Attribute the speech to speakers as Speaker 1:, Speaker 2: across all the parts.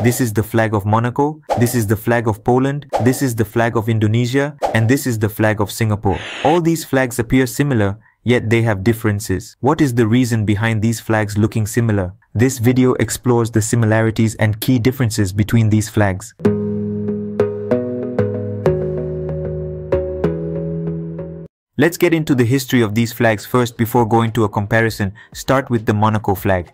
Speaker 1: This is the flag of Monaco, this is the flag of Poland, this is the flag of Indonesia, and this is the flag of Singapore. All these flags appear similar, yet they have differences. What is the reason behind these flags looking similar? This video explores the similarities and key differences between these flags. Let's get into the history of these flags first before going to a comparison. Start with the Monaco flag.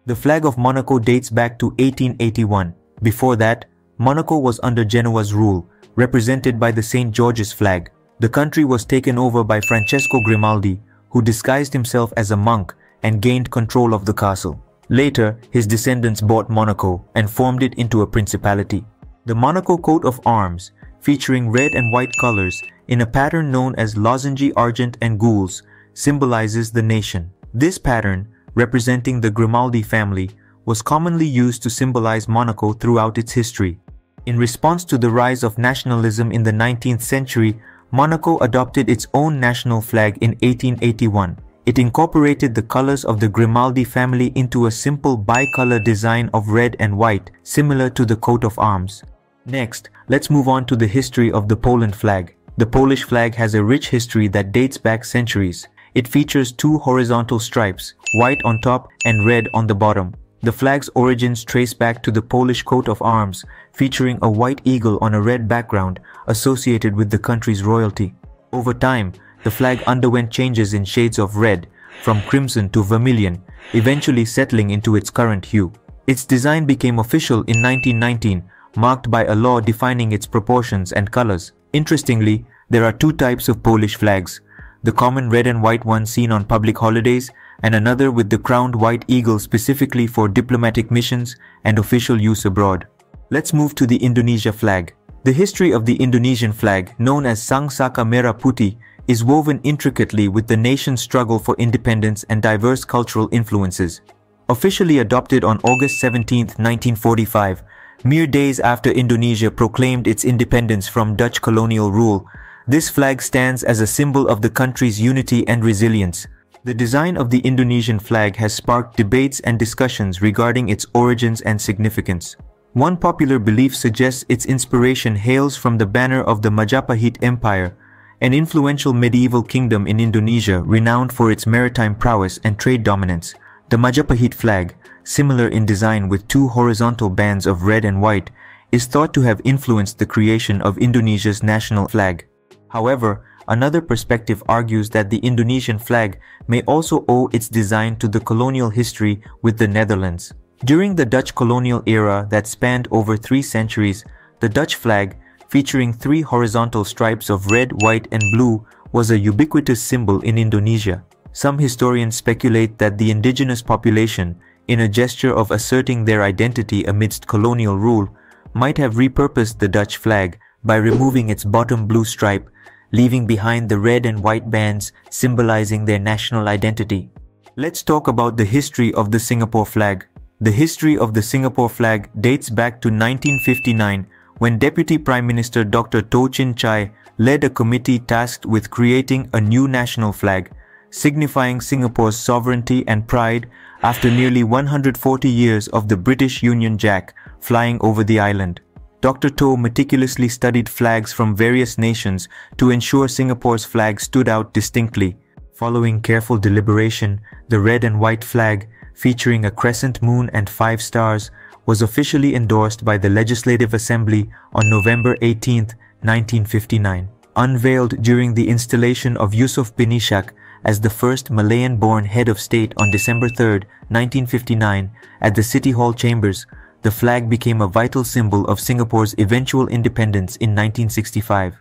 Speaker 1: The flag of Monaco dates back to 1881. Before that, Monaco was under Genoa's rule, represented by the St. George's flag. The country was taken over by Francesco Grimaldi, who disguised himself as a monk and gained control of the castle. Later, his descendants bought Monaco and formed it into a principality. The Monaco coat of arms, featuring red and white colors in a pattern known as lozenge, argent, and gules, symbolizes the nation. This pattern, representing the Grimaldi family, was commonly used to symbolize Monaco throughout its history. In response to the rise of nationalism in the 19th century, Monaco adopted its own national flag in 1881. It incorporated the colors of the Grimaldi family into a simple bicolor design of red and white, similar to the coat of arms. Next, let's move on to the history of the Poland flag. The Polish flag has a rich history that dates back centuries. It features two horizontal stripes, white on top and red on the bottom. The flag's origins trace back to the Polish coat of arms, featuring a white eagle on a red background associated with the country's royalty. Over time, the flag underwent changes in shades of red, from crimson to vermilion, eventually settling into its current hue. Its design became official in 1919, marked by a law defining its proportions and colors. Interestingly, there are two types of Polish flags: the common red and white one seen on public holidays, and another with the crowned white eagle specifically for diplomatic missions and official use abroad. Let's move to the Indonesia flag. The history of the Indonesian flag, known as Sang Saka Merah Putih, is woven intricately with the nation's struggle for independence and diverse cultural influences. Officially adopted on August 17, 1945, mere days after Indonesia proclaimed its independence from Dutch colonial rule, this flag stands as a symbol of the country's unity and resilience. The design of the Indonesian flag has sparked debates and discussions regarding its origins and significance. One popular belief suggests its inspiration hails from the banner of the Majapahit Empire, an influential medieval kingdom in Indonesia renowned for its maritime prowess and trade dominance. The Majapahit flag, similar in design with two horizontal bands of red and white, is thought to have influenced the creation of Indonesia's national flag. However, another perspective argues that the Indonesian flag may also owe its design to the colonial history with the Netherlands. During the Dutch colonial era that spanned over 3 centuries, the Dutch flag, featuring 3 horizontal stripes of red, white, and blue, was a ubiquitous symbol in Indonesia. Some historians speculate that the indigenous population, in a gesture of asserting their identity amidst colonial rule, might have repurposed the Dutch flag by removing its bottom blue stripe, leaving behind the red and white bands symbolizing their national identity. Let's talk about the history of the Singapore flag. The history of the Singapore flag dates back to 1959, when Deputy Prime Minister Dr. Toh Chin Chye led a committee tasked with creating a new national flag, signifying Singapore's sovereignty and pride after nearly 140 years of the British Union Jack flying over the island. Dr. Toh meticulously studied flags from various nations to ensure Singapore's flag stood out distinctly. Following careful deliberation, the red and white flag, featuring a crescent moon and 5 stars, was officially endorsed by the Legislative Assembly on November 18, 1959. Unveiled during the installation of Yusof bin Ishak as the first Malayan-born head of state on December 3, 1959, at the City Hall Chambers, the flag became a vital symbol of Singapore's eventual independence in 1965.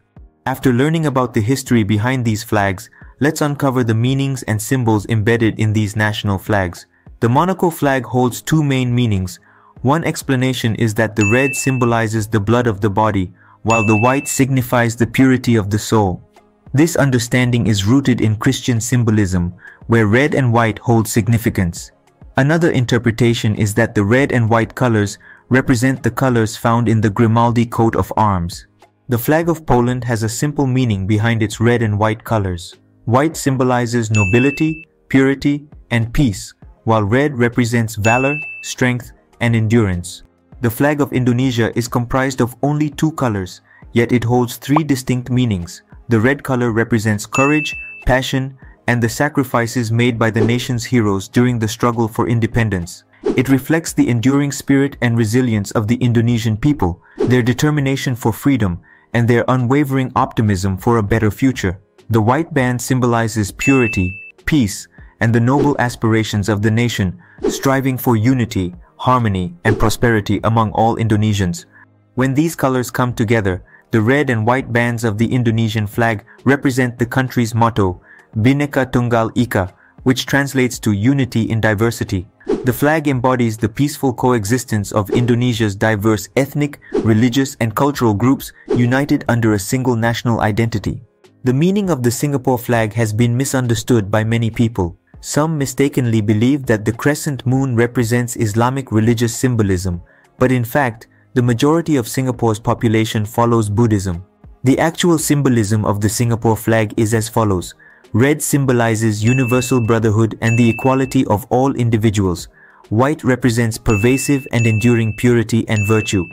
Speaker 1: After learning about the history behind these flags, let's uncover the meanings and symbols embedded in these national flags. The Monaco flag holds 2 main meanings. One explanation is that the red symbolizes the blood of the body, while the white signifies the purity of the soul. This understanding is rooted in Christian symbolism, where red and white hold significance. Another interpretation is that the red and white colors represent the colors found in the Grimaldi coat of arms. The flag of Poland has a simple meaning behind its red and white colors. White symbolizes nobility, purity, and peace, while red represents valor, strength, and endurance. The flag of Indonesia is comprised of only two colors, yet it holds three distinct meanings. The red color represents courage, passion, and the sacrifices made by the nation's heroes during the struggle for independence. It reflects the enduring spirit and resilience of the Indonesian people, their determination for freedom, and their unwavering optimism for a better future. The white band symbolizes purity, peace, and the noble aspirations of the nation, striving for unity, harmony, and prosperity among all Indonesians. When these colors come together, the red and white bands of the Indonesian flag represent the country's motto, Bhinneka Tunggal Ika, which translates to unity in diversity. The flag embodies the peaceful coexistence of Indonesia's diverse ethnic, religious, and cultural groups united under a single national identity. The meaning of the Singapore flag has been misunderstood by many people. Some mistakenly believe that the crescent moon represents Islamic religious symbolism, but in fact, the majority of Singapore's population follows Buddhism. The actual symbolism of the Singapore flag is as follows. Red symbolizes universal brotherhood and the equality of all individuals. White represents pervasive and enduring purity and virtue.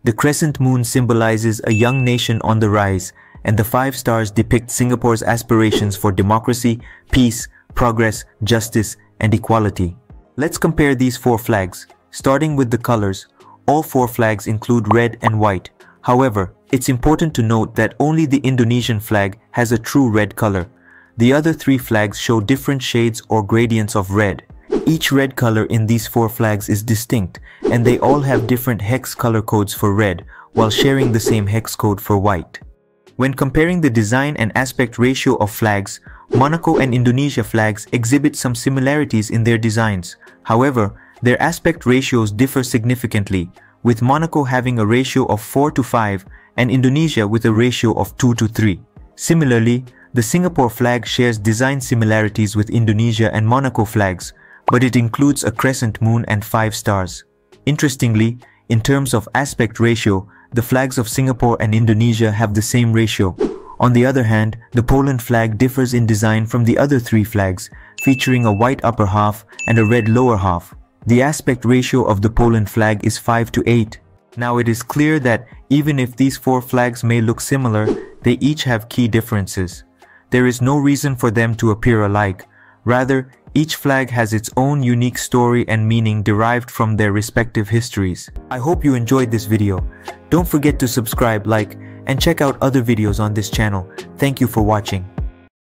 Speaker 1: The crescent moon symbolizes a young nation on the rise, and the 5 stars depict Singapore's aspirations for democracy, peace, progress, justice, and equality. Let's compare these 4 flags. Starting with the colors, all 4 flags include red and white. However, it's important to note that only the Indonesian flag has a true red color. The other 3 flags show different shades or gradients of red. Each red color in these 4 flags is distinct, and they all have different hex color codes for red, while sharing the same hex code for white. When comparing the design and aspect ratio of flags, Monaco and Indonesia flags exhibit some similarities in their designs. However, their aspect ratios differ significantly, with Monaco having a ratio of 4:5 and Indonesia with a ratio of 2:3. Similarly, the Singapore flag shares design similarities with Indonesia and Monaco flags, but it includes a crescent moon and 5 stars. Interestingly, in terms of aspect ratio, the flags of Singapore and Indonesia have the same ratio. On the other hand, the Poland flag differs in design from the other 3 flags, featuring a white upper half and a red lower half. The aspect ratio of the Poland flag is 5:8. Now it is clear that even if these 4 flags may look similar, they each have key differences. There is no reason for them to appear alike. Rather, each flag has its own unique story and meaning derived from their respective histories. I hope you enjoyed this video. Don't forget to subscribe, like, and check out other videos on this channel. Thank you for watching.